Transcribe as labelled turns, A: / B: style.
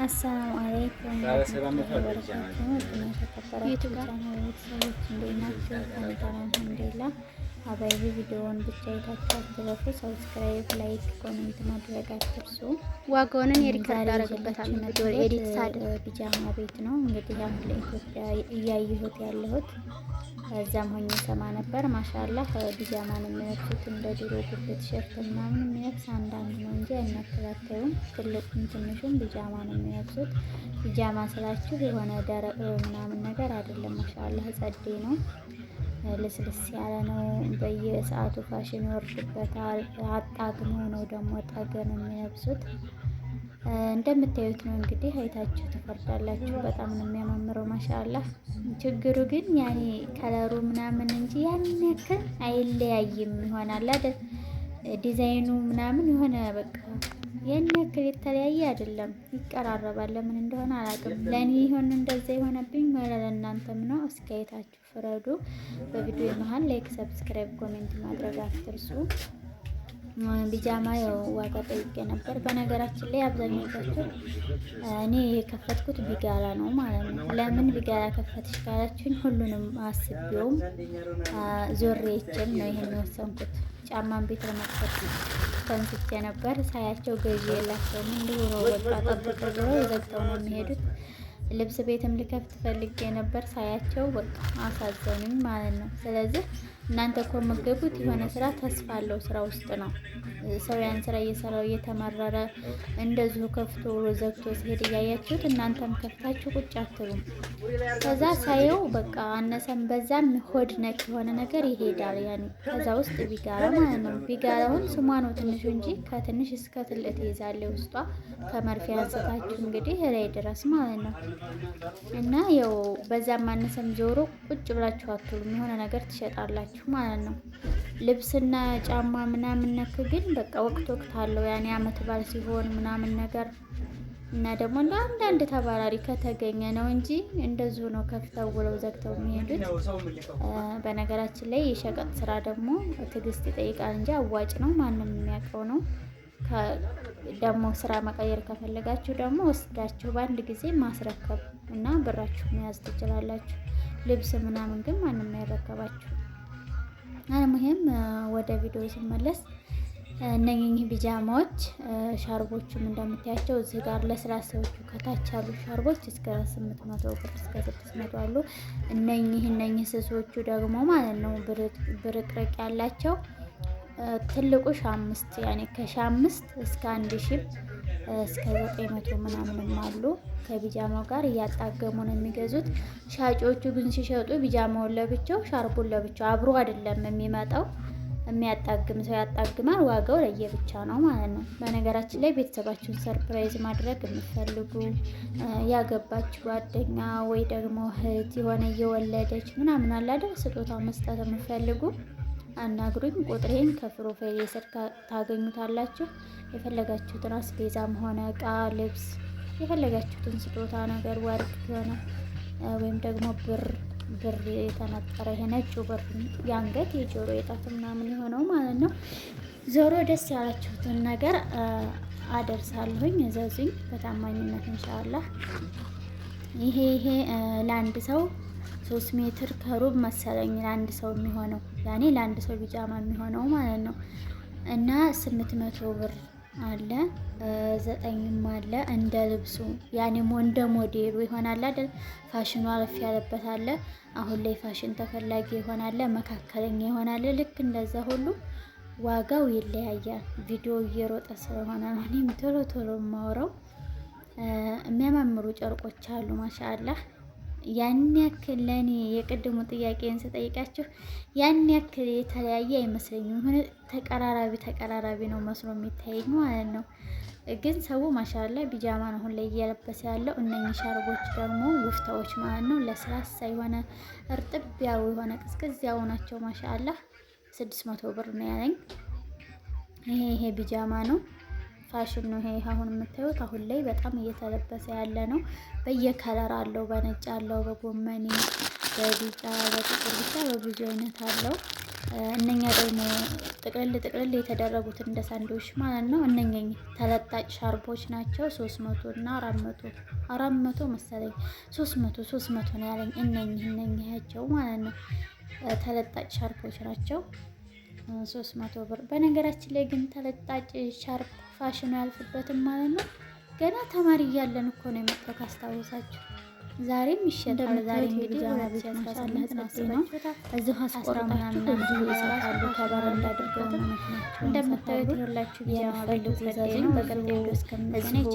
A: አሰላሙ አለይኩም ወበረካቱሁ። የተከበራችሁ ቻናል ቤተሰቦች እንዴት ናችሁ? አልሐምዱሊላህ። አባይቢ ቪዲዮውን ብቻ አይታችሁ አትለፉ። ሰብስክራይብ፣ ላይክ፣ ኮሜንት ማድረግ አትርሱ።
B: ዋጋውን የሪከርድ አደረግበታለሁ ቪዲዮ ኤዲት ሳደርግ
A: ቢጃማ ቤት ነው እንግዲህ አሁን ለኢትዮጵያ እያየሁት ያለሁት እዛም ሆኜ ሰማ ነበር። ማሻአላህ ቢጃማን የሚለብሱት እንደ ድሮ ጉርድ ቲሸርት ምናምን የሚለብስ አንዳንድ ነው እንጂ አይነካከሩም። ትልቁም ትንሹም ቢጃማ ነው የሚለብሱት። ቢጃማ ስላችሁ የሆነ ደረቅ ምናምን ነገር አይደለም። ማሻአላህ ጸዴ ነው፣ ልስልስ ያለ ነው። በየሰዓቱ ፋሽን ይወርድበታል። አጣግመው ነው ደግሞ ጠገን የሚለብሱት። እንደምታዩት ነው እንግዲህ አይታችሁ ትፈርዳላችሁ። በጣም ነው የሚያማምረው ማሻአላህ። ችግሩ ግን ያኔ ከለሩ ምናምን እንጂ ያን ያክል አይለያይም ይሆናል አይደል? ዲዛይኑ ምናምን የሆነ በቃ ያን ያክል የተለያየ አይደለም፣ ይቀራረባል። ለምን እንደሆነ አላውቅም። ለኔ ይሆን እንደዛ የሆነብኝ ማለት ለእናንተም ነው። እስኪ አይታችሁ ፍረዱ። በቪዲዮ መሃል ላይክ፣ ሰብስክራይብ፣ ኮሜንት ማድረግ አትርሱ። ቢጃማ ያው ዋጋ ጠይቄ ነበር። በነገራችን ላይ አብዛኞቻችሁ እኔ የከፈትኩት ቢጋራ ነው ማለት ነው። ለምን ቢጋራ ከፈትሽ ካላችሁኝ ሁሉንም አስቤውም ዞሬችም ነው ይሄን የወሰንኩት። ጫማን ቤት ለመክፈት ተንስቼ ነበር። ሳያቸው ገዢ የላቸውም፣ እንዲሁ ነው በቃ ጠብቀው ብለው ዘግተው ነው የሚሄዱት። ልብስ ቤትም ልከፍት ፈልጌ ነበር። ሳያቸው በቃ አሳዘኑኝ ማለት ነው። ስለዚህ እናንተ እኮ የምትገቡት የሆነ ስራ ተስፋ አለው ስራ ውስጥ ነው። ሰው ያን ስራ እየሰራው እየተመረረ እንደዚሁ ከፍቶ ዘግቶ ሲሄድ እያያችሁት እናንተም ከፍታችሁ ቁጭ አትሉም። ከዛ ሳየው በቃ አነሰም በዛም ሆድ ነክ የሆነ ነገር ይሄዳል። ያኔ ከዛ ውስጥ ቢጋራ ማለት ነው። ቢጋራውን ስሟ ነው ትንሹ እንጂ ከትንሽ እስከ ትልቅ ትይዛለች ውስጧ ከመርፌ አንስታችሁ እንግዲህ ላይ ድረስ ማለት ነው። እና ያው በዛም አነሰም ዞሮ ቁጭ ብላችሁ አትሉም፣ የሆነ ነገር ትሸጣላችሁ ማለት ነው። ልብስና ጫማ ምናምን ነክ ግን በቃ ወቅት አለው። ያኔ አመት በዓል ሲሆን ምናምን ነገር እና ደግሞ እንደ አንዳንድ ተባራሪ ከተገኘ ነው እንጂ እንደዚሁ ነው ከፍተው ውለው ዘግተው የሚሄዱት። በነገራችን ላይ የሸቀጥ ስራ ደግሞ ትዕግስት ይጠይቃል እንጂ አዋጭ ነው፣ ማንም የሚያውቀው ነው። ደግሞ ስራ መቀየር ከፈለጋችሁ ደግሞ ወስዳችሁ በአንድ ጊዜ ማስረከብ እና ብራችሁ መያዝ ትችላላችሁ። ልብስ ምናምን ግን ማንም አይረከባችሁ። አልሙሂም ወደ ቪዲዮ ሲመለስ እነኚህ ቢጃማዎች ሻርቦቹም እንደምታያቸው እዚህ ጋር ለስላሳዎቹ ከታች ያሉ ሻርቦች እስከ 800 ብር እስከ 600 አሉ። እነኚህ ስሶቹ ደግሞ ማለት ነው ብርቅርቅ ያላቸው ትልቁ 5 ያኔ ከ5 እስከ 1000 እስከ 900 ምናምንም አሉ። ከቢጃማው ጋር እያጣገሙ ነው የሚገዙት። ሻጮቹ ግን ሲሸጡ ቢጃማውን ለብቻው ሻርቡን ለብቻው አብሮ አይደለም የሚመጣው። የሚያጣግም ሰው ያጣግማል፣ ዋጋው ለየብቻ ነው ማለት ነው። በነገራችን ላይ ቤተሰባችሁን ሰርፕራይዝ ማድረግ የምትፈልጉ ያገባችሁ ጓደኛ ወይ ደግሞ እህት የሆነ እየወለደች ምናምን አለ አይደል ስጦታ መስጠት የምትፈልጉ አናግሩኝ። ቁጥሬን ከፕሮፋይል ስር ታገኙታላችሁ። የፈለጋችሁትን አስቤዛም ሆነ እቃ፣ ልብስ፣ የፈለጋችሁትን ስጦታ ነገር ወርቅ ሆነ ወይም ደግሞ ብር የተነጠረ ይሄ ነጩ ብር የአንገት የጆሮ የጣት ምናምን የሆነው ማለት ነው። ዞሮ ደስ ያላችሁትን ነገር አደርሳለሁኝ። እዘዙኝ በታማኝነት ኢንሻአላህ። ይሄ ለአንድ ሰው 3 ሜትር ከሩብ መሰለኝ ለአንድ ሰው የሚሆነው ያኔ ለአንድ ሰው ቢጃማ የሚሆነው ማለት ነው። እና 800 ብር አለ 9ም አለ እንደ ልብሱ ያኔ እንደ ሞዴሉ ይሆናል አይደል? ፋሽኑ አለፍ ያለበት አለ። አሁን ላይ ፋሽን ተፈላጊ ይሆናል፣ መካከለኛ ይሆናል። ልክ እንደዛ ሁሉ ዋጋው ይለያያል። ቪዲዮ እየሮጠ ስለሆነ ነው እኔም ቶሎ የማወራው። የሚያማምሩ ጨርቆች አሉ ማሻአላህ። ያን ያክል ለኔ የቅድሙ ጥያቄን ስጠይቃችሁ ያን ያክል የተለያየ አይመስለኝም። ሆነ ተቀራራቢ ነው መስሎ የሚታየኝ ማለት ነው። ግን ሰው ማሻአላ ቢጃማን አሁን ላይ እየለበሰ ያለው። እነኚህ ሻርቦች ደግሞ ውፍታዎች ማለት ነው። ለስላሳ የሆነ እርጥብ ያው የሆነ ቅዝቅዝ ያው ናቸው። ማሻአላ 600 ብር ነው ያለኝ። ይሄ ቢጃማ ነው። ፋሽን ነው ይሄ። አሁን የምታዩት አሁን ላይ በጣም እየተለበሰ ያለ ነው። በየከለር አለው፣ በነጭ አለው፣ በጎመኔ፣ በቢጫ፣ በጥቁር ብቻ በብዙ አይነት አለው። እነኛ ደግሞ ጥቅልል የተደረጉት እንደ ሳንዶች ማለት ነው። እነኚህ ተለጣጭ ሻርፖች ናቸው። 300 እና 400 መሰለኝ 300 ነው ያለኝ። እነኚህቸው ማለት ነው ተለጣጭ ሻርፖች ናቸው። 300 ብር። በነገራችን ላይ ግን ተለጣጭ ሻርፕ ፋሽኑ ያልፍበትም ማለት ነው። ገና ተማሪ እያለን እኮ ነው የመጣው ካስታወሳችሁ። ዛሬም ይሸጣል። ዛሬ እንግዲህ 2018 ነው። እዚሁ አስቆራ ምናምን እዚሁ ይሰጣሉ። ከበረንዳ አድርገው ነው እንደምታዩት ሁላችሁ ቢጃማ ፈልጉ። ዛሬ በቀጣዩ እስከምንገናኝ